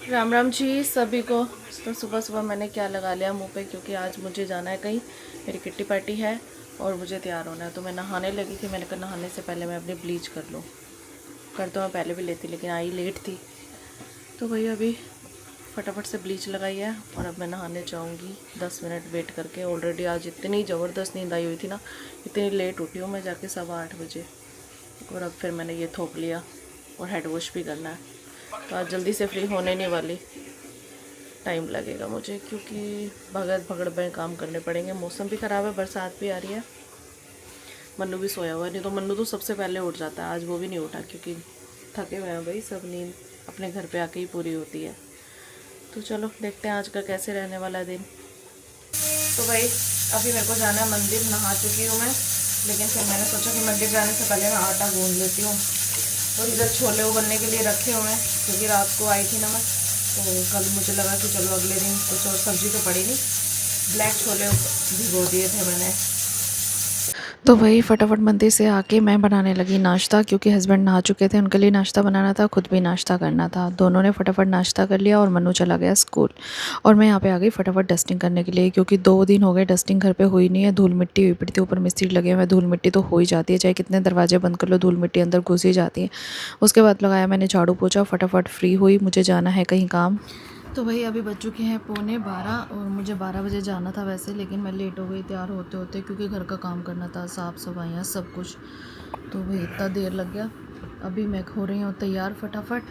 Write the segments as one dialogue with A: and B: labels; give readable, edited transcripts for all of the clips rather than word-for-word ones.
A: राम राम जी सभी को। तो सुबह सुबह मैंने क्या लगा लिया मुंह पे, क्योंकि आज मुझे जाना है कहीं, मेरी किट्टी पार्टी है और मुझे तैयार होना है। तो मैं नहाने लगी थी, मैंने कहा नहाने से पहले मैं अपनी ब्लीच कर लूँ। कर तो मैं पहले भी लेती, लेकिन आई लेट थी। तो भैया अभी फटाफट से ब्लीच लगाई है और अब मैं नहाने जाऊँगी 10 मिनट वेट करके। ऑलरेडी आज इतनी ज़बरदस्त नींद आई हुई थी ना, इतनी लेट उठी हूँ मैं जाके 8:15 बजे। और अब फिर मैंने ये थोप लिया और हेड वॉश भी करना है। तो आज जल्दी से फ्री होने नहीं वाली, टाइम लगेगा मुझे, क्योंकि भगत भगड़ में काम करने पड़ेंगे। मौसम भी ख़राब है, बरसात भी आ रही है। मन्नू भी सोया हुआ है, नहीं तो मन्नू तो सबसे पहले उठ जाता है। आज वो भी नहीं उठा क्योंकि थके हुए हैं भाई, सब नींद अपने घर पे आके ही पूरी होती है। तो चलो देखते हैं आज का कैसे रहने वाला दिन। तो भाई अभी मेरे को जाना है मंदिर, नहा चुकी हूँ मैं, लेकिन फिर मैंने सोचा कि मंदिर जाने से पहले मैं आटा गूंद लेती हूँ। और इधर छोले उबलने के लिए रखे हुए हैं, क्योंकि रात को आई थी ना मैं, तो कल मुझे लगा कि चलो अगले दिन कुछ और सब्ज़ी तो पड़ी नहीं, ब्लैक छोले भिगो दिए थे मैंने। तो वही फटाफट मंदिर से आके मैं बनाने लगी नाश्ता, क्योंकि हस्बैंड नहा चुके थे, उनके लिए नाश्ता बनाना था, खुद भी नाश्ता करना था। दोनों ने फटाफट नाश्ता कर लिया और मन्नू चला गया स्कूल। और मैं यहाँ पे आ गई फटाफट डस्टिंग करने के लिए, क्योंकि 2 दिन हो गए डस्टिंग घर पे हुई नहीं है। धूल मिट्टी हुई पड़ी थी, ऊपर मिस्त्री लगे हुए, धूल मिट्टी तो हो ही जाती है, चाहे कितने दरवाजे बंद कर लो धूल मिट्टी अंदर घुस ही जाती है। उसके बाद लगाया मैंने झाड़ू पोछा, फटाफट फ्री हुई, मुझे जाना है कहीं काम। तो भाई अभी बज चुके हैं 11:15 और मुझे 12 बजे जाना था वैसे, लेकिन मैं लेट हो गई तैयार होते होते, क्योंकि घर का काम करना था, साफ़ सफाइयाँ सब कुछ। तो भाई इतना देर लग गया। अभी मैं हो रही हूँ तैयार फटाफट,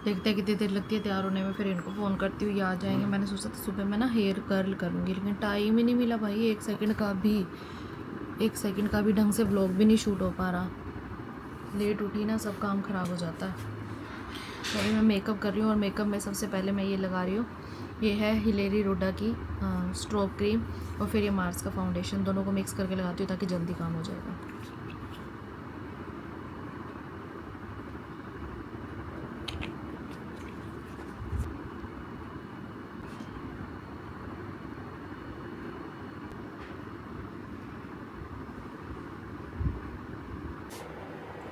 A: देखते हैं कितनी देर लगती है तैयार होने में, फिर इनको फ़ोन करती हूँ, ये आ जाएंगे। मैंने सोचा था सुबह मैं ना हेयर कर्ल करूँगी, लेकिन टाइम ही नहीं मिला भाई, 1 सेकंड का भी ढंग से व्लॉग भी नहीं शूट हो पा रहा। लेट उठी ना, सब काम ख़राब हो जाता है। तो अभी मैं मेकअप कर रही हूँ, और मेकअप में सबसे पहले मैं ये लगा रही हूँ, ये है हिलेरी रोडा की स्ट्रोब क्रीम, और फिर ये मार्स का फाउंडेशन, दोनों को मिक्स करके लगाती हूँ ताकि जल्दी काम हो जाएगा।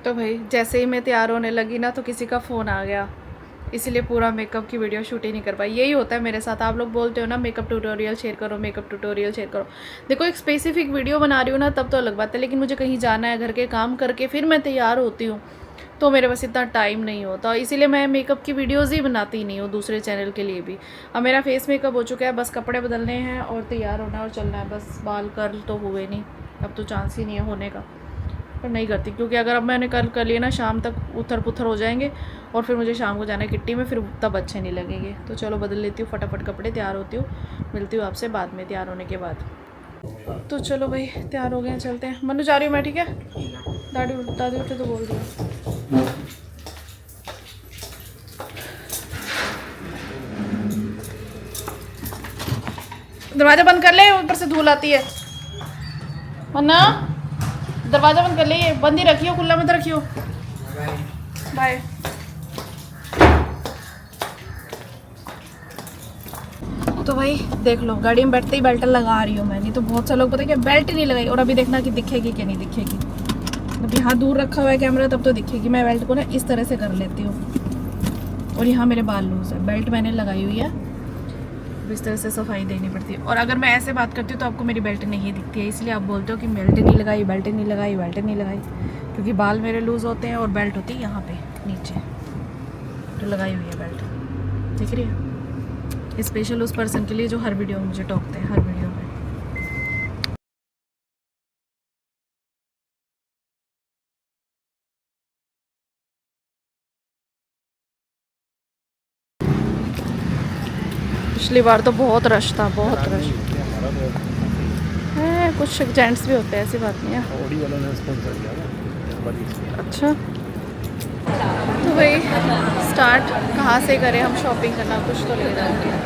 A: तो भाई जैसे ही मैं तैयार होने लगी ना, तो किसी का फ़ोन आ गया, इसीलिए पूरा मेकअप की वीडियो शूट ही नहीं कर पाई। यही होता है मेरे साथ, आप लोग बोलते हो ना मेकअप ट्यूटोरियल शेयर करो, मेकअप ट्यूटोरियल शेयर करो। देखो एक स्पेसिफिक वीडियो बना रही हूँ ना, तब तो अलग बात है, लेकिन मुझे कहीं जाना है, घर के काम करके फिर मैं तैयार होती हूँ, तो मेरे पास इतना टाइम नहीं होता, इसीलिए मैं मेकअप की वीडियोज़ ही बनाती नहीं हूँ दूसरे चैनल के लिए भी। अब मेरा फेस मेकअप हो चुका है, बस कपड़े बदलने हैं और तैयार होना है और चलना है बस। बाल कर्ल तो हुए नहीं, अब तो चांस ही नहीं है होने का, पर नहीं करती, क्योंकि अगर अब मैंने कल कर लिया ना, शाम तक उथर पुथर हो जाएंगे, और फिर मुझे शाम को जाना है किट्टी में, फिर तब अच्छे नहीं लगेंगे। तो चलो बदल लेती हूँ फटाफट कपड़े, तैयार होती हूँ, मिलती हूँ आपसे बाद में तैयार होने के बाद। तो चलो भाई तैयार हो गए हैं, चलते हैं। मनु जा रही हूँ मैं, ठीक है? दादी उठे तो बोल दिया। दरवाज़ा बंद कर ले, ऊपर से धूल आती है। मन्ना दरवाज़ा बंद कर ले, ये बंद ही रखियो, खुला मत रखियो। बाय। तो भाई देख लो, गाड़ी में बैठते ही बेल्ट लगा रही हूँ मैं, नहीं तो बहुत से लोग पता है क्या बेल्ट नहीं लगाई। और अभी देखना कि दिखेगी कि नहीं दिखेगी, जब यहाँ दूर रखा हुआ है कैमरा तब तो दिखेगी। मैं बेल्ट को ना इस तरह से कर लेती हूँ, और यहाँ मेरे बाल लूज है, बेल्ट मैंने लगाई हुई है, इस तरह से सफाई देनी पड़ती है। और अगर मैं ऐसे बात करती हूँ तो आपको मेरी बेल्ट नहीं दिखती है, इसलिए आप बोलते हो कि बेल्ट नहीं लगाई, बेल्ट नहीं लगाई, बेल्ट नहीं लगाई, क्योंकि बाल मेरे लूज़ होते हैं और बेल्ट होती है यहाँ पे नीचे, तो लगाई हुई है बेल्ट, दिख रही है? स्पेशल उस पर्सन के लिए जो हर वीडियो में मुझे टोकते हैं, हर वीडियो में। पिछली बार तो बहुत रश था, बहुत रश है। कुछ जेंट्स भी होते हैं, ऐसी बात नहीं है। अच्छा, तो भाई स्टार्ट कहाँ से करें हम शॉपिंग करना, कुछ तो ले रहा है।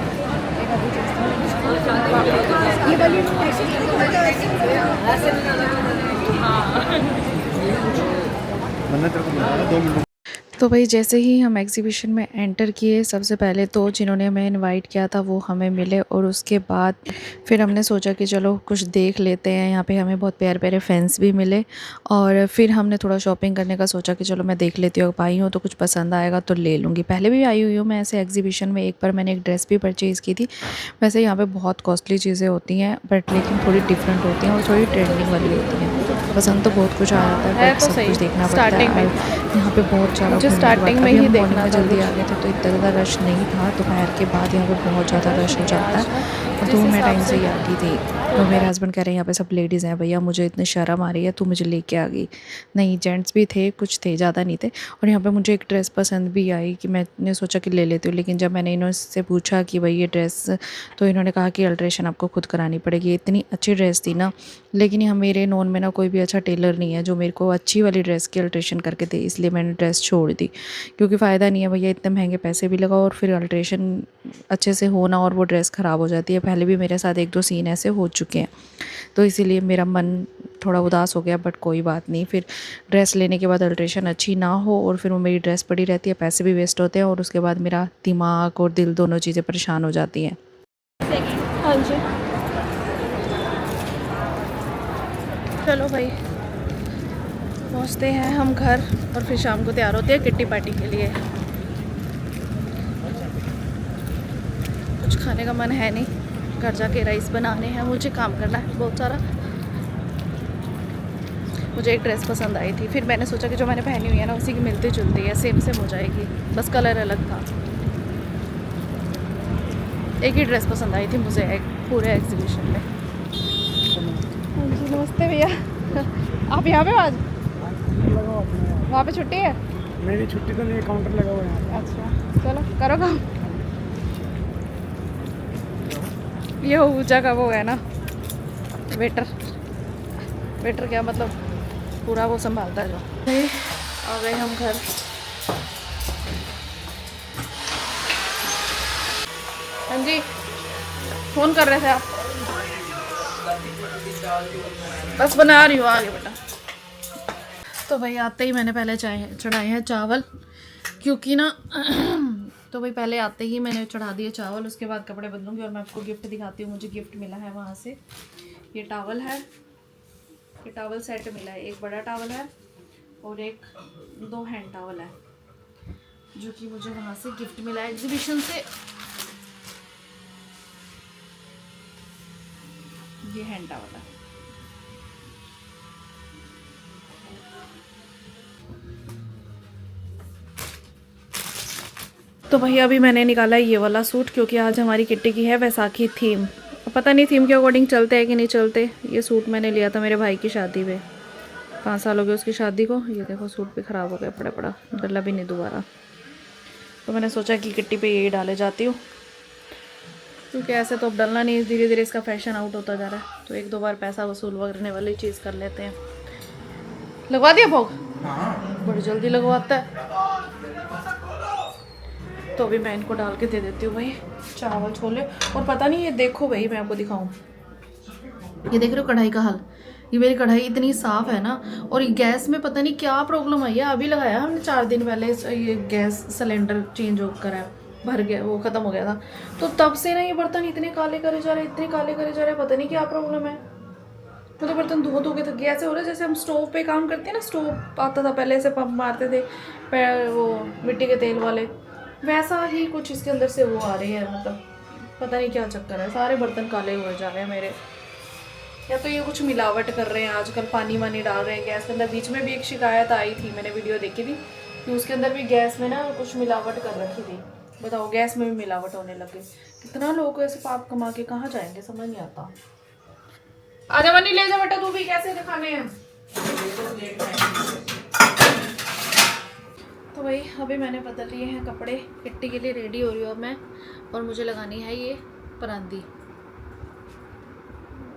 A: तो भाई जैसे ही हम एग्ज़िबिशन में एंटर किए, सबसे पहले तो जिन्होंने हमें इनवाइट किया था वो हमें मिले, और उसके बाद फिर हमने सोचा कि चलो कुछ देख लेते हैं। यहाँ पे हमें बहुत प्यारे प्यारे फैंस भी मिले, और फिर हमने थोड़ा शॉपिंग करने का सोचा कि चलो मैं देख लेती हूँ, आई हूँ तो कुछ पसंद आएगा तो ले लूँगी। पहले भी आई हुई हूँ मैं ऐसे एग्जीबिशन में, एक बार मैंने एक ड्रेस भी परचेज़ की थी। वैसे यहाँ पे बहुत कॉस्टली चीज़ें होती हैं, बट लेकिन थोड़ी डिफरेंट होती हैं और थोड़ी ट्रेंडिंग वाली होती हैं। पसंद तो बहुत कुछ आ जाता है, बट
B: तो
A: सब
B: सही
A: कुछ देखना पड़ता
B: स्टार्टिंग
A: है।
B: में
A: और यहाँ पे बहुत ज़्यादा
B: मुझे
A: भीड़ के बाद,
B: स्टार्टिंग में
A: अभी
B: ही
A: हम मॉर्निंग
B: देखना
A: में
B: था
A: जल्दी आ
B: कुछ।
A: गए थे तो इतना ज़्यादा रश नहीं था। दोपहर के बाद यहाँ पे बहुत ज़्यादा रश हो जाता
B: आज
A: है,
B: ना
A: और तो
B: जिस
A: मैं
B: हिसाब
A: टाइम से
B: से
A: ही आ गई थी। तो मेरे हस्बैंड कह रहे हैं यहाँ पे सब लेडीज़ हैं, भैया मुझे इतनी शर्म आ रही है, तू मुझे लेके आ गई। नहीं, जेंट्स भी थे, कुछ थे, ज़्यादा नहीं थे। और यहाँ पे मुझे एक ड्रेस पसंद भी आई कि मैंने सोचा कि ले लेती हूँ, लेकिन जब मैंने इनसे पूछा कि भाई ये ड्रेस, तो इन्होंने कहा कि अल्ट्रेशन आपको खुद करानी पड़ेगी। इतनी अच्छी ड्रेस थी ना, लेकिन यहाँ मेरे नोन में ना कोई भी अच्छा टेलर नहीं है जो मेरे को अच्छी वाली ड्रेस की अल्ट्रेशन करके दे, इसलिए मैंने ड्रेस छोड़ दी। क्योंकि फ़ायदा नहीं है भैया, इतने महंगे पैसे भी लगाओ और फिर अल्ट्रेशन अच्छे से होना और वो ड्रेस ख़राब हो जाती है। पहले भी मेरे साथ एक दो सीन ऐसे हो चुके हैं, तो इसीलिए मेरा मन थोड़ा उदास हो गया। बट कोई बात नहीं, फिर ड्रेस लेने के बाद अल्ट्रेशन अच्छी ना हो और फिर वो मेरी ड्रेस पड़ी रहती है, पैसे भी वेस्ट होते हैं, और उसके बाद मेरा दिमाग और दिल दोनों चीज़ें परेशान हो जाती हैं।
B: हाँ जी, चलो भाई पहुँचते हैं हम घर, और फिर शाम को तैयार होते हैं किट्टी पार्टी के लिए। कुछ खाने का मन है नहीं, घर जाके राइस बनाने हैं, मुझे काम करना है बहुत सारा। मुझे एक ड्रेस पसंद आई थी, फिर मैंने सोचा कि जो मैंने पहनी हुई है ना उसी की मिलती जुलती है, सेम सेम हो जाएगी, बस कलर अलग था। एक ही ड्रेस पसंद आई थी मुझे पूरे एग्जीबिशन में। हाँ जी, नमस्ते भैया। आप यहाँ पे आज? वहाँ पे छुट्टी है?
C: मेरी छुट्टी तो नहीं, काउंटर लगा हुआ है।
B: अच्छा चलो करो काम। ये ऊर्जा का वो है ना, वेटर। वेटर क्या मतलब, पूरा वो संभालता है जो। आ गए हम घर। हाँ जी, फ़ोन कर रहे थे आप? बस बना रही हूँ, आगे बेटा। तो भाई आते ही मैंने पहले चढ़ाए हैं चावल, क्योंकि ना तो भाई पहले आते ही मैंने चढ़ा दिए चावल, उसके बाद कपड़े बदलूंगी। और मैं आपको गिफ्ट दिखाती हूँ, मुझे गिफ्ट मिला है वहाँ से। ये टावल है, ये टावल सेट मिला है। एक बड़ा टावल है और एक 2 हैंड टावल है, जो कि मुझे वहाँ से गिफ्ट मिला है एग्जीबिशन से। ये हैंड टावल है। तो भाई अभी मैंने निकाला ये वाला सूट, क्योंकि आज हमारी किट्टी की है वैसाखी थीम। पता नहीं थीम के अकॉर्डिंग चलते हैं कि नहीं चलते। ये सूट मैंने लिया था मेरे भाई की शादी पे, 5 साल हो गए उसकी शादी को। ये देखो सूट भी ख़राब हो गया, पड़ा पड़ा, डला भी नहीं दोबारा। तो मैंने सोचा कि किट्टी पे यही डाले जाती हूँ, क्योंकि ऐसे तो अब डलना नहीं, धीरे धीरे इसका फैशन आउट होता जा रहा है। तो एक दो बार पैसा वसूल करने वाली चीज़ कर लेते हैं। लगवा दिया भोग? बड़ी जल्दी लगवाता है। तो अभी मैं इनको डाल के दे देती हूँ भाई, चावल छोले। और पता नहीं, ये देखो भाई, मैं आपको दिखाऊं, ये देख रहे हो कढ़ाई का हाल। ये मेरी कढ़ाई इतनी साफ़ है ना, और ये गैस में पता नहीं क्या प्रॉब्लम आई है। अभी लगाया हमने 4 दिन पहले, ये गैस सिलेंडर चेंज हो करा है, भर गया, वो ख़त्म हो गया था। तो तब से ना ये बर्तन इतने काले करे जा रहे, इतने काले करे जा रहे, पता नहीं क्या प्रॉब्लम है। तो बर्तन धो धो के थक गए। ऐसे हो रहा है जैसे हम स्टोव पे काम करते हैं ना, स्टोव आता था पहले, ऐसे पंप मारते थे पैर, वो मिट्टी के तेल वाले, वैसा ही कुछ इसके अंदर से वो आ रही है। मतलब पता नहीं क्या चक्कर है, सारे बर्तन काले हुए जा रहे हैं मेरे। या तो ये कुछ मिलावट कर रहे हैं आजकल, पानी वानी डाल रहे हैं गैस के अंदर। बीच में भी एक शिकायत आई थी, मैंने वीडियो देखी थी कि उसके अंदर भी गैस में ना कुछ मिलावट कर रखी थी। बताओ, गैस में भी मिलावट होने लग गई। कितना लोग ऐसे पाप कमा के कहाँ जाएंगे, समझ नहीं आता। आजा मनी, ले जा बेटा, तू भी कैसे दिखाने हैं। तो भाई अभी मैंने बदल लिए हैं कपड़े, किट्टी के लिए रेडी हो रही हूँ अब मैं। और मुझे लगानी है ये परांदी।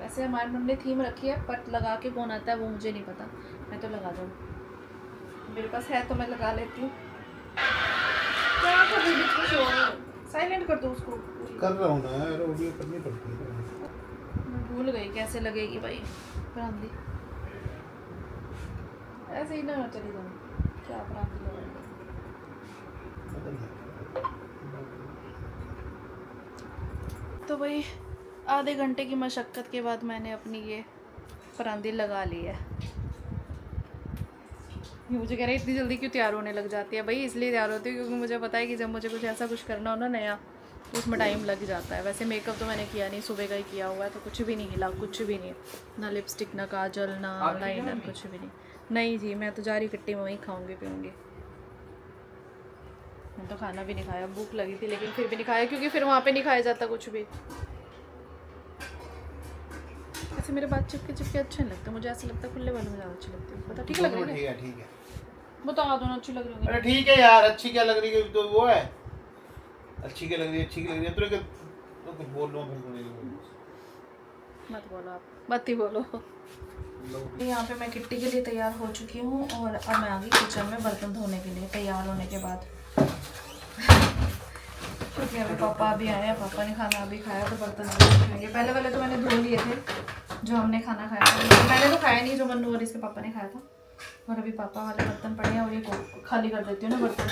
B: वैसे हमारे हमने थीम रखी है, बट लगा के कौन आता है वो मुझे नहीं पता। मैं तो लगा दूँ, मेरे पास है तो मैं लगा लेती हूँ। क्या कर रही है, साइलेंट कर दो उसको।
C: कर रहा हूँ ना यार, वीडियो करनी पड़ती है।
B: मैं भूल गई कैसे लगेगी भाई परांदी। ऐसे ही ना चली जाऊँ, क्या परांदी लगाएंगे। तो भाई आधे घंटे की मशक्क़त के बाद मैंने अपनी ये परांदी लगा ली है। ये मुझे कह रहे हैं इतनी जल्दी क्यों तैयार होने लग जाती है। भाई इसलिए तैयार होती है क्योंकि मुझे पता है कि जब मुझे कुछ ऐसा कुछ करना हो ना नया, तो उसमें टाइम लग जाता है। वैसे मेकअप तो मैंने किया नहीं, सुबह का ही किया हुआ है, तो कुछ भी नहीं हिला, कुछ भी नहीं, ना लिपस्टिक, ना काजल, ना लाइनर, कुछ भी नहीं। नहीं जी, मैं तो जा रही किट्टी में वहीं खाऊंगी पीऊँगी। मैं तो खाना भी नहीं खाया, भूख लगी थी लेकिन फिर भी नहीं खाया क्योंकि फिर वहाँ पे नहीं खाया जाता कुछ भी। ऐसे मेरे बात चिपके चिपके अच्छे नहीं लगते, मुझे ऐसा लगता है खुले बालों में ज़्यादा अच्छी लगती है। पता ठीक लग रही है?
C: ठीक है
B: बता दोनों अच्छी लग रही है।
C: अरे ठीक है यार, अच्छी क्या लग रही है तो वो है, अच्छी क्या लग रही है, अच्छी क्या लग रही है। तो कुछ बोल लो फिर
B: मत बोलो, आप मत ही बोलो। यहाँ पे मैं किट्टी के लिए तैयार हो चुकी हूँ और अब मैं आ गई किचन में बर्तन धोने के लिए तैयार होने के बाद। क्योंकि अभी पापा अभी आए हैं, पापा ने खाना अभी खाया तो बर्तन अभी धोएंगे। पहले तो मैंने धो लिए थे जो हमने खाना खाया था। मैंने तो खाया नहीं, जो मन्नू और इसके पापा ने खाया था। और अभी पापा वाले बर्तन पड़े हैं और ये खाली कर देती हूँ ना बर्तन।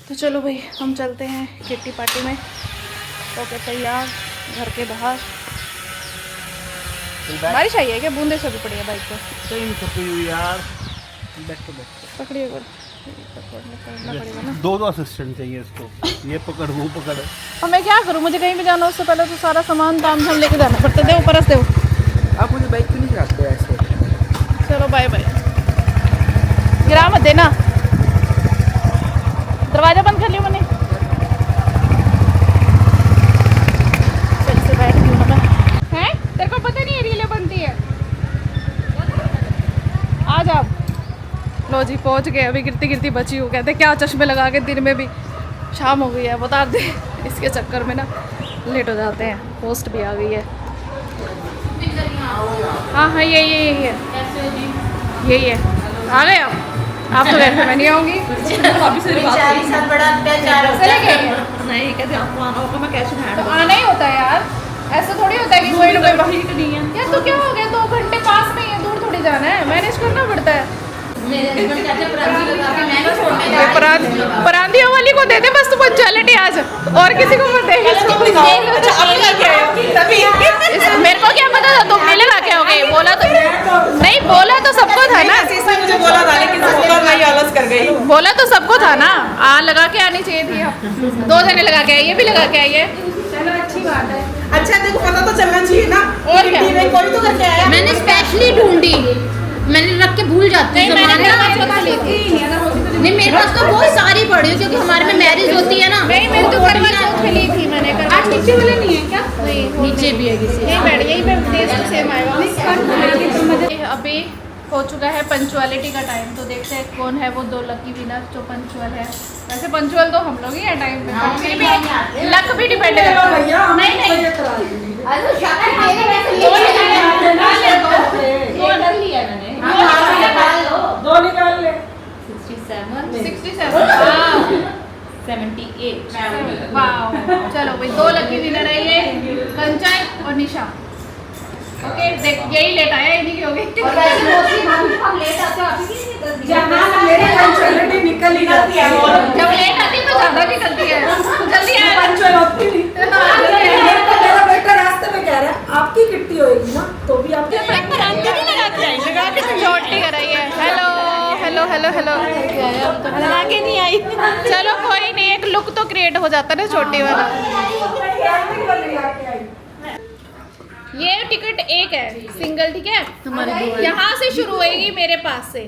B: तो चलो भाई हम चलते हैं किट्टी पार्टी में। ओके तैयार, घर के बाहर बारिश आई है क्या? बूंदे से भी पड़ी है बाइक पर।
C: सही छपी हुई यार, बैठ
B: पकड़िए पकड़ना पड़ेगा ना।
C: दो असिस्टेंट चाहिए इसको, ये पकड़ वो पकड़।
B: और मैं क्या करूँ, मुझे कहीं भी जाना उससे पहले तो सारा सामान ताम झाम लेके जाना पड़ता है। दे परस दे।
C: आप मुझे बाइक क्यों नहीं चलाते ऐसे?
B: चलो बाय बाय। गिरा मत देना, दरवाजा बंद कर लियो मैंने। से बैठ गई मैं। हैं? तेरे को पता नहीं है रीलें बनती है? आ जा। लो जी पहुंच गए, अभी गिरती गिरती बची हूँ। कहते क्या चश्मे लगा के दिन में भी शाम हो गई है, बता दे। इसके चक्कर में ना लेट हो जाते हैं। पोस्ट भी आ गई है। हाँ हाँ यही है, यही है। आ गए आप तो वैसे मैं नहीं आऊँगी। नहीं कहते आपको आना होगा, मैं कैसे तो आना ही होता है यार, ऐसा थोड़ी होता है कि कोई ना कोई नहीं है यार। तो क्या हो गया, 2 घंटे पास में ही है, दूर थोड़ी जाना है, मैनेज करना पड़ता है। परांदियों वाली को दे दे बस, तो पंचुअलिटी आज, और किसी को मत दे। मेरे को क्या पता था तुम नहीं लगा के आओगे, बोला तो नहीं, बोला तो सबको था ना।
D: मुझे बोला था लेकिन मैं आलस कर गई।
B: बोला तो सबको था ना, लगा के आनी चाहिए थी। 2 जने लगा के आई, ये भी लगा के आई है। चलो अच्छी बात है।
D: अच्छा देखो पता तो चलना चाहिए ना।
B: और क्या,
D: कोई तो करके आया।
E: मैंने स्पेशली ढूंढी, मैंने रख के भूल जाती हूँ। नहीं मेरे पास तो बहुत सारी पड़ी है क्योंकि हमारे में मैरिज होती है ना।
B: नहीं मैंने तो करवा चौथ पे ली थी मैंने।
E: आज नीचे वाले नहीं है क्या?
B: नहीं
E: नीचे भी है किसी।
B: यही बैठ, यही पे टेस्ट सेम आएगा। अभी हो चुका है पंचुअलिटी का टाइम, तो देखते हैं कौन है वो 2 लकी विनर जो पंचुअल है। वैसे पंचुअल तो हम लोग ही है टाइम पे, फिर भी लक भी डिपेंड करता है। नहीं नहीं
D: दो निकाल ले।
B: 67 वाह। चलो भाई 2 लकी विनर है ये, कंचन और निशा। ओके देख यही लेट आया, इन्हीं की हो गई।
D: निकल ही जाती है,
B: जब लेट आती है तो ज्यादा निकलती है, जल्दी आया।
D: मेरा बेटा रास्ते में कह रहा है आपकी किट्टी होएगी ना, तो भी आप
B: छोटी कराई है। हेलो हेलो हेलो हेलो, आगे नहीं आई। चलो कोई नहीं, एक लुक तो क्रिएट हो जाता है ना छोटी वाला। ये टिकट एक है सिंगल, ठीक है। यहाँ से शुरू होएगी मेरे पास से।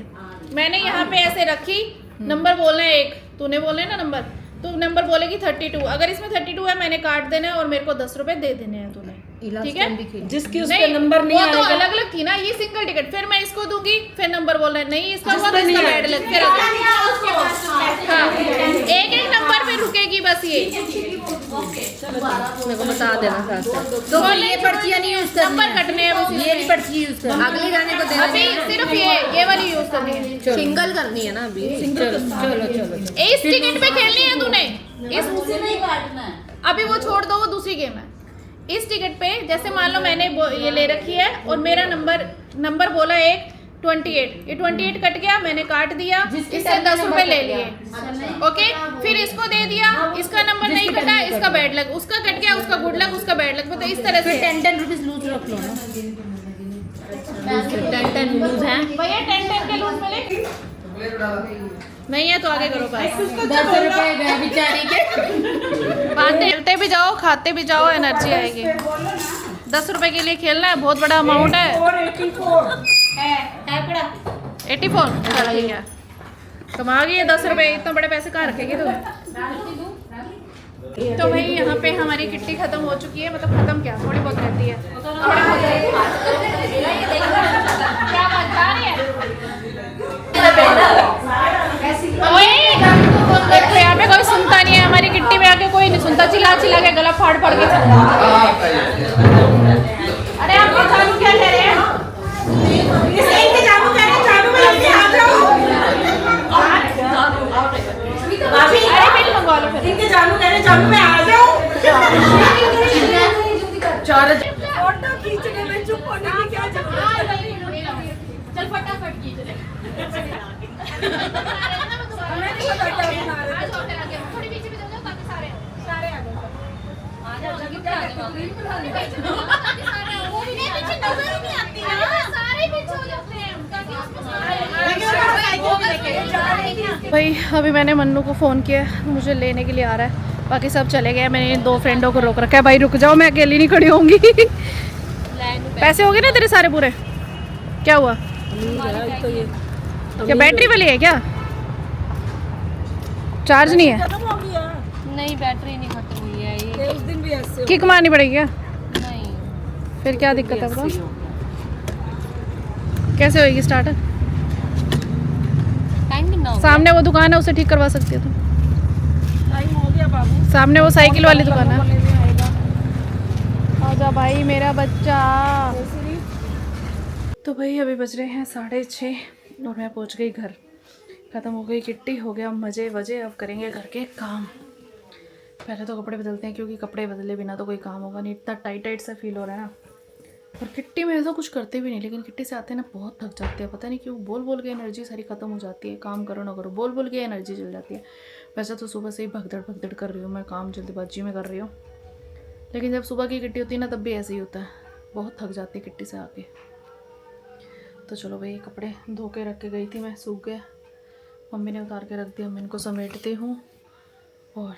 B: मैंने यहाँ पे ऐसे रखी, नंबर बोलना है 1, तूने बोलना है ना नंबर, तो नंबर बोलेगी 32। अगर इसमें 32 है मैंने काट देना है और मेरे को 10 रुपए दे देने हैं तूने, ठीक है।
D: जिसकी उसका नंबर नहीं
B: वो तो
D: आएगा।
B: अलग अलग थी ना, ये सिंगल टिकट। फिर मैं इसको दूंगी, फिर नंबर बोलना है, नहीं इसका हुआ तो इसका बैड लग, फिर हाँ एक एक नंबर पे रुकेगी बस ये।
E: मेरे को बता देना साथ।
B: तो
E: ये पर्चियाँ नहीं यूज करनी
B: नंबर कटने हैं बस,
E: ये भी पर्ची यूज करनी। अगले गाने को देना
B: अभी सिर्फ ये वाली यूज करनी है।
E: सिंगल करनी है ना अभी। चलो चलो चलो।
B: इस टिकट पे खेलनी है तूने, इस अभी वो छोड़ दो, वो दूसरी गेम है। इस टिकट पे जैसे मान लो मैंने ये ले रखी है और मेरा नंबर बोला एक 28, ये 28 कट गया, मैंने काट दिया, इससे 10 रुपए ले लिए, ओके। फिर इसको दे दिया, इसका नंबर नहीं कटा, इसका बैड लक, उसका कट गया, उसका गुड लक, उसका बैड लक, मतलब इस तरह से
E: 10 रुपीज लूज रख लो ना। 10 लूज है
B: भैया, 10 के लूज मिले नहीं है तो आगे करो बात।
E: 10 रुपए गए बेचारी के।
B: बात खेलते भी जाओ, खाते भी जाओ, एनर्जी आएगी। 10 रुपए के लिए खेलना है, बहुत बड़ा अमाउंट है। 84 चलो ठीक है, कमा गई है 10 रुपए, इतना बड़े पैसे कहाँ रखेगी तुम? तो भाई यहाँ पे हमारी किट्टी खत्म हो चुकी है, मतलब खत्म क्या, थोड़ी बहुत रहती है, थोड़ी बहुत रहती है। क्या बात आ रही है? देखो यहाँ पे कोई सुनता नहीं है, हमारी किट्टी में आके कोई नहीं सुनता, चिल्ला चिल्ला के गला फाड़ फाड़ के चलता। अरे आप चालू क्या कह रहे हैं? अरे बिल मंगवा लो फिर।
D: इनके जानू कह रहे जानू मैं आ जाऊं। फोटो खींचने में चुप होने की क्या जरूरत है?
E: चल फटाफट खींच ले।
D: हमें नहीं पता क्या बना रहे हैं।
E: थोड़ी पीछे भी जाओ ताकि सारे
D: सारे आ गए।
E: आ जाओ, जल्दी बना दो। वो भी नहीं पीछे नजर ही नहीं आती ना, सारे पीछे हो जाते हैं ताकि उसमें
B: भाई अभी मैंने मन्नू को फ़ोन किया, मुझे लेने के लिए आ रहा है, बाकी सब चले गए। मैंने इन 2 फ्रेंडों को रोक रखा है, भाई रुक जाओ, मैं अकेली नहीं खड़ी होंगी। पैसे हो गए ना तेरे सारे पूरे? क्या हुआ? क्या बैटरी वाली है क्या? चार्ज नहीं है?
D: खत्म हो गया।
E: नहीं, बैटरी नहीं खत्म हुई है ये।
D: उस दिन भी ऐसे
B: किक मारनी पड़ेगी क्या?
E: नहीं,
B: फिर क्या दिक्कत है बताओ? कैसे होएगी स्टार्ट?
E: टाइम कितना हो गया?
B: सामने वो दुकान है, उसे ठीक करवा सकती है तुम।
D: टाइम हो गया बाबू।
B: सामने वो साइकिल वाली दुकान है। आजा भाई मेरा बच्चा। तो भाई अभी बज रहे हैं 6:30 और मैं पहुंच गई घर। ख़त्म हो गई किट्टी, हो गया मज़े वजे, अब करेंगे घर के काम। पहले तो कपड़े बदलते हैं, क्योंकि कपड़े बदले बिना तो कोई काम होगा नहीं, इतना टाइट सा फील हो रहा है ना। और किट्टी में ऐसा कुछ करते भी नहीं, लेकिन किट्टी से आते हैं ना बहुत थक जाते हैं, पता नहीं क्यों, बोल बोल के एनर्जी सारी ख़त्म हो जाती है, काम करो ना करो बोल बोल के एनर्जी चल जाती है। वैसे तो सुबह से ही भगदड़ कर रही हूँ मैं, काम जल्दबाजी में कर रही हूँ, लेकिन जब सुबह की किट्टी होती है ना तब भी ऐसे ही होता है, बहुत थक जाती है किट्टी से आके। तो चलो भाई, कपड़े धो के रख के गई थी मैं, सूख गए, मम्मी ने उतार के रख दिया, मैं इनको समेटती हूँ और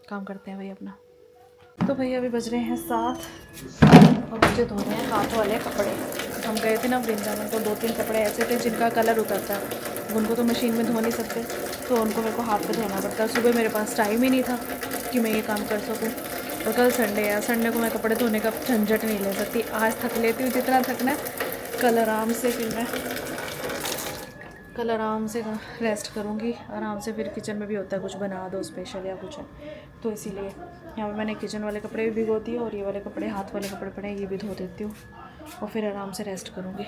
B: काम करते हैं भाई अपना। तो भाई अभी बज रहे हैं 7 और मुझे धो रहे हैं हाथ वाले कपड़े। हम गए थे ना वृंदावन, तो 2-3 कपड़े ऐसे थे जिनका कलर उतरता है, उनको तो मशीन में धो नहीं सकते, तो उनको मेरे को हाथ पे धोना पड़ता है। सुबह मेरे पास टाइम ही नहीं था कि मैं ये काम कर सकूँ, और कल संडे है, संडे को मैं कपड़े धोने का झंझट नहीं ले सकती। आज थक लेती हूँ जितना थकना है, कल आराम से फिर मैं कल आराम से रेस्ट करूँगी आराम से। फिर किचन में भी होता है कुछ बना दो स्पेशल या कुछ है, तो इसीलिए यहाँ पे मैंने किचन वाले कपड़े भी भिगोती हूँ और ये वाले कपड़े, हाथ वाले कपड़े पड़े ये भी धो देती हूँ और फिर आराम से रेस्ट करूँगी।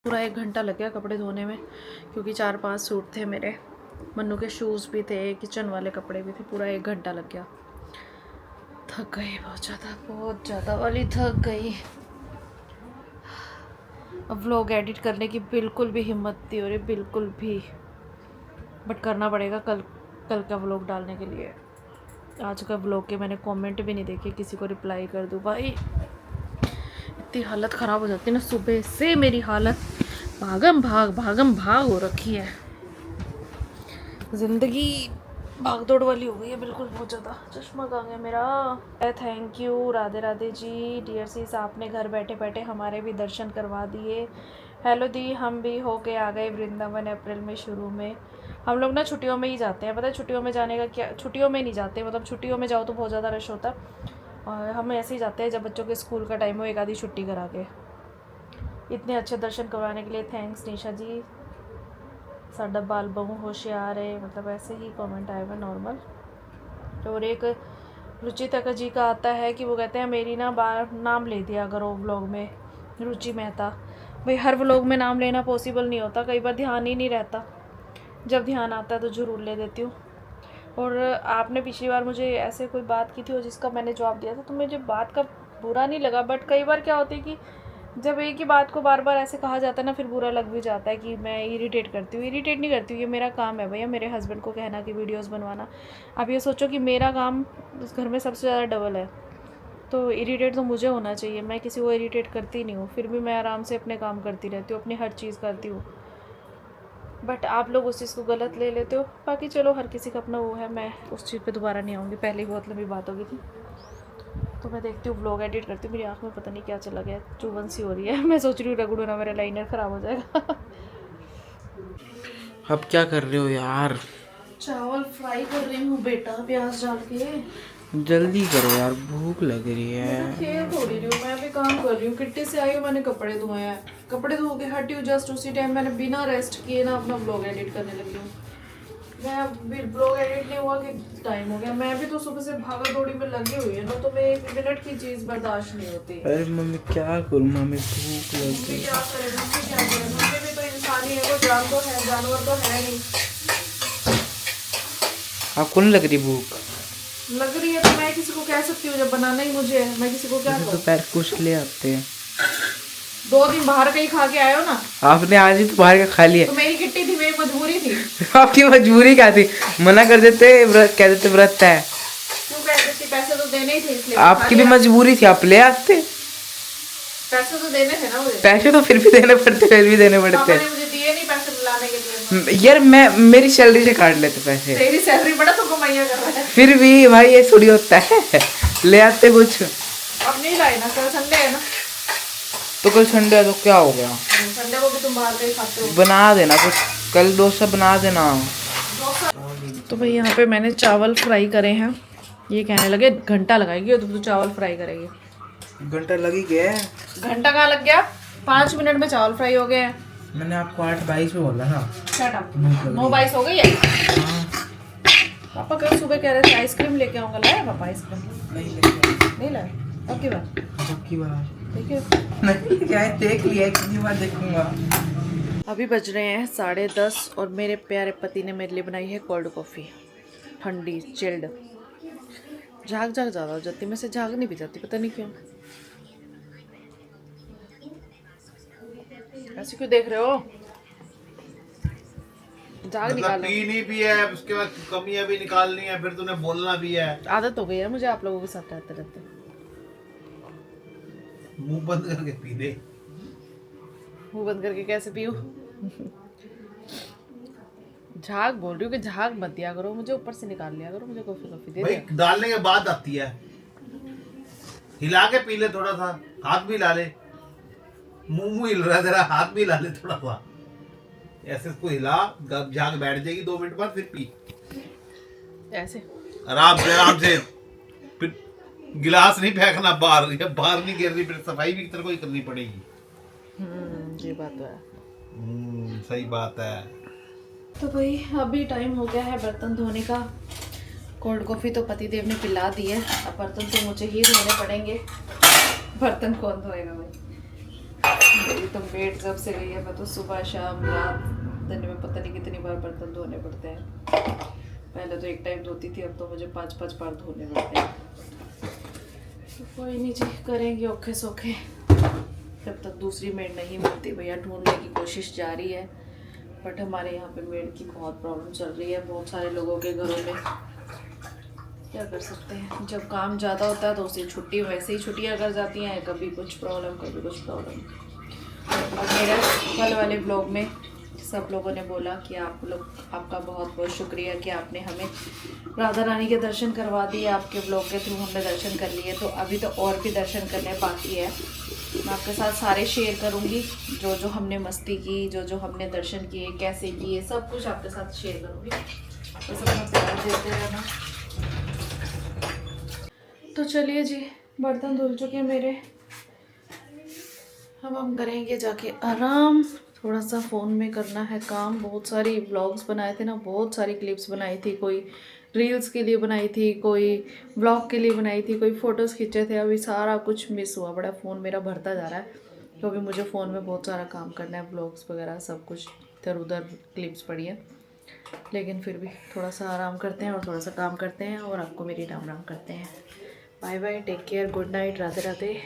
B: पूरा 1 घंटा लग गया कपड़े धोने में, क्योंकि 4-5 सूट थे मेरे, मन्नू के शूज़ भी थे, किचन वाले कपड़े भी थे, पूरा 1 घंटा लग गया। थक गई बहुत ज़्यादा वाली थक गई। अब व्लॉग एडिट करने की बिल्कुल भी हिम्मत नहीं हो रही, बिल्कुल भी, बट करना पड़ेगा कल का व्लॉग डालने के लिए। आज का व्लॉग के मैंने कमेंट भी नहीं देखे, किसी को रिप्लाई कर दूँ भाई, इतनी हालत ख़राब हो जाती है ना, सुबह से मेरी हालत भागम भाग हो रखी है, ज़िंदगी भाग दौड़ वाली हो गई है बिल्कुल, बहुत ज़्यादा। चश्मा कहाँ गया मेरा? Thank you, Radhe Radhe ji. Dear sis, आपने घर बैठे बैठे हमारे भी दर्शन करवा दिए। हेलो दी, हम भी होके आ गए वृंदावन अप्रैल में। शुरू में हम लोग ना छुट्टियों में ही जाते हैं, पता है छुट्टियों में जाने का क्या, छुट्टियों में नहीं जाते, मतलब छुट्टियों में जाओ तो बहुत ज़्यादा रश होता है, और हम ऐसे ही जाते हैं जब बच्चों के स्कूल का टाइम हो, एक आधी छुट्टी करा के। इतने अच्छे दर्शन करवाने के लिए थैंक्स निशा जी। साडा बाल बहु होशियार है, मतलब ऐसे ही कमेंट आए हुए नॉर्मल। और एक रुचिता जी का आता है कि वो कहते हैं मेरी ना नाम ले दिया करो व्लॉग में, रुचि मेहता। भाई हर व्लॉग में नाम लेना पॉसिबल नहीं होता, कई बार ध्यान ही नहीं रहता, जब ध्यान आता है तो ज़रूर ले देती हूँ। और आपने पिछली बार मुझे ऐसे कोई बात की थी और जिसका मैंने जवाब दिया था, तो मुझे बात का बुरा नहीं लगा, बट कई बार क्या होता है कि जब एक ही बात को बार बार ऐसे कहा जाता है ना, फिर बुरा लग भी जाता है कि मैं इरिटेट करती हूँ। इरिटेट नहीं करती हूँ, ये मेरा काम है भैया, मेरे हस्बैंड को कहना कि वीडियोस बनवाना। अब ये सोचो कि मेरा काम उस घर में सबसे ज़्यादा डबल है, तो इरिटेट तो मुझे होना चाहिए। मैं किसी को इरिटेट करती नहीं हूँ, फिर भी मैं आराम से अपने काम करती रहती हूँ, अपनी हर चीज़ करती हूँ। बट आप लोग उस चीज़ को गलत ले लेते हो। बाकी चलो, हर किसी का अपना वो है, मैं उस चीज़ पे दोबारा नहीं आऊँगी। पहले ही बहुत लंबी बात हो गई थी, तो मैं देखती हूँ व्लॉग एडिट करती हूँ। मेरी आँख में पता नहीं क्या चला गया, चुभन सी हो रही है। मैं सोच रही हूँ रगड़ू ना, मेरा लाइनर ख़राब हो जाएगा।
F: अब क्या कर रहे हो यार?
B: चावल फ्राई कर रही हूँ बेटा, प्याज डाल के।
F: जल्दी करो यार, भूख लग रही है।
B: खेल थोड़ी रही हूँ, मैं भी काम कर रही हूँ। किट्टी से आई हूँ, मैंने कपड़े धोए हैं, कपड़े धो के हटी हूँ। जस्ट उसी टाइम मैंने बिना रेस्ट किए ना अपना ब्लॉग एडिट करने लगी हूँ। मैं ब्लॉग एडिट नहीं हुआ कि टाइम हो गया। मैं भी तो सुबह से भागा दौड़ी में लगी हुई है ना, तो मैं 1 मिनट की चीज़ बर्दाश्त नहीं होती।
F: अरे मम्मी क्या करूँ, मम्मी भूख लग
B: मम्मी
F: गई।
B: क्या करे, मम्मी क्या करे, मम्मी भी तो इंसान ही है, वो जान तो है, जानवर तो है नहीं।
F: आपको नहीं लग रही भूख?
B: लग रही है तो मैं किसी को कह सकती हूँ, जब बनाना ही मुझे है, मैं किसी को क्या कहूँ।
F: दोपहर कुछ ले आते हैं।
B: 2 दिन बाहर कहीं खा के आए हो ना,
F: आपने आज ही तो बाहर का खा लिया।
B: तो मेरी किट्टी थी, मेरी मजबूरी थी।
F: आपकी मजबूरी क्या थी? मना कर देते, व्रत कह देते व्रत है।
B: क्यों कह देती, पैसे तो देने ही थे इसलिए
F: आपकी भी मजबूरी थी, आप ले आते।
B: पैसे तो देने थे ना मुझे।
F: पैसे तो फिर भी देने पड़ते, फिर भी देने
B: पापा
F: पड़ते।
B: ने मुझे दिए नहीं पैसे लाने के लिए।
F: यार मैं मेरी सैलरी से काट लेते पैसे।
B: तेरी सैलरी बड़ा तो कमाइया कर रहा है।
F: फिर भी भाई ये थोड़ी होता है, ले आते कुछ।
B: अब नहीं लाए ना, कल संडे है ना।
F: तो कल संडे है तो क्या हो गया?
B: संडे को भी तुम बाहर कहीं खाते हो।
F: बना देना कुछ, कल डोसा बना देना।
B: तो भाई यहाँ पे मैंने चावल फ्राई करे हैं। ये कहने लगे घंटा लगाएगी और तुम तो चावल फ्राई करेगी।
F: घंटा लग ही गया।
B: घंटा कहाँ लग गया, 5 मिनट में चावल फ्राई हो गए हैं।
F: मैंने आपको 8:22 में बोला ना।
B: शट अप, 9:22 हो गई है। पापा कल सुबह कह रहे थे आइसक्रीम लेके आऊंगा, लाया पापा आइसक्रीम? नहीं लाया, अब की बार
F: की बार
B: देखिए।
F: नहीं क्या है, देख लिया, कितनी बार देखूंगा।
B: अभी बज रहे हैं 10:30 और मेरे प्यारे पति ने मेरे लिए बनाई है कोल्ड कॉफ़ी, ठंडी चिल्ड। झाग ज़्यादा हो जाती, मैं से झाग नहीं भी जाती, पता नहीं क्यों। ऐसे क्यों देख रहे हो? झाग
C: मतलब
B: निकालो।
C: पी नहीं पिया है, उसके बाद कमियां भी निकालनी है, फिर तूने बोलना भी है।
B: आदत हो गई है मुझे आप लोगों के साथ रहते रहते।
C: मुंह बंद करके पी दे।
B: मुंह बंद करके कैसे पीऊं? झाग बोल रही हूँ कि झाग मत दिया करो मुझे, ऊपर से निकाल लिया करो मुझे। कॉफी कॉफी दे
C: भाई
B: दे।
C: डालने के बाद आती है, हिला के पी ले थोड़ा सा, हाथ भी ला ले। मुंह हिल रहा है तेरा, हाथ भी ला ले थोड़ा सा। ऐसे इसको हिला, झाग बैठ जाएगी 2 मिनट बाद, फिर पी
B: ऐसे
C: आराम से। फिर गिलास नहीं फेंकना बाहर, या बाहर नहीं गिर रही, फिर सफाई भी तेरे को ही करनी पड़ेगी।
B: ये बात तो है।
C: सही बात है।
B: तो भाई अभी टाइम हो गया है बर्तन धोने का। कोल्ड कॉफ़ी तो पतिदेव ने पिला दी है, अब बर्तन तो मुझे ही धोने पड़ेंगे। बर्तन कौन धोएगा भाई? मेरी तो मेड जब से गई है, मैं तो सुबह शाम रात दिन में पता नहीं कितनी बार बर्तन धोने पड़ते हैं। पहले तो एक टाइम धोती थी, अब तो मुझे 5-5 बार धोने पड़ते हैं। तो कोई नहीं जी, करेंगे औखे सौखे। जब तक दूसरी मेड नहीं मिलती भैया, ढूंढने की कोशिश जारी है। बट हमारे यहाँ पे मेड की बहुत प्रॉब्लम चल रही है, बहुत सारे लोगों के घरों में। क्या कर सकते हैं, जब काम ज़्यादा होता है तो उसी छुट्टी, वैसे ही छुट्टियाँ कर जाती हैं, कभी कुछ प्रॉब्लम कभी कुछ प्रॉब्लम। और मेरे कल वाले ब्लॉग में सब लोगों ने बोला कि आपका बहुत बहुत शुक्रिया कि आपने हमें राधा रानी के दर्शन करवा दिए, आपके ब्लॉग के थ्रू हमने दर्शन कर लिए। तो अभी तो और भी दर्शन करने बाकी है। मैं आपके साथ सारे शेयर करूंगी, जो जो हमने मस्ती की, जो जो हमने दर्शन किए, कैसे किए, सब कुछ आपके साथ शेयर करूंगी। तो सब अपना प्यार देते रहना। तो चलिए जी, बर्तन धुल चुके हैं मेरे। अब हम करेंगे जाके आराम। थोड़ा सा फ़ोन में करना है काम। बहुत सारी व्लॉग्स बनाए थे ना, बहुत सारी क्लिप्स बनाई थी। कोई रील्स के लिए बनाई थी, कोई व्लॉग के लिए बनाई थी, कोई फ़ोटोज़ खींचे थे। अभी सारा कुछ मिस हुआ, बड़ा फ़ोन मेरा भरता जा रहा है क्योंकि मुझे फ़ोन में बहुत सारा काम करना है। व्लॉग्स वगैरह सब कुछ इधर उधर क्लिप्स पड़ी है। लेकिन फिर भी थोड़ा सा आराम करते हैं और थोड़ा सा काम करते हैं और आपको मेरी राम राम करते हैं। Bye bye, take care, good night, Radhe Radhe.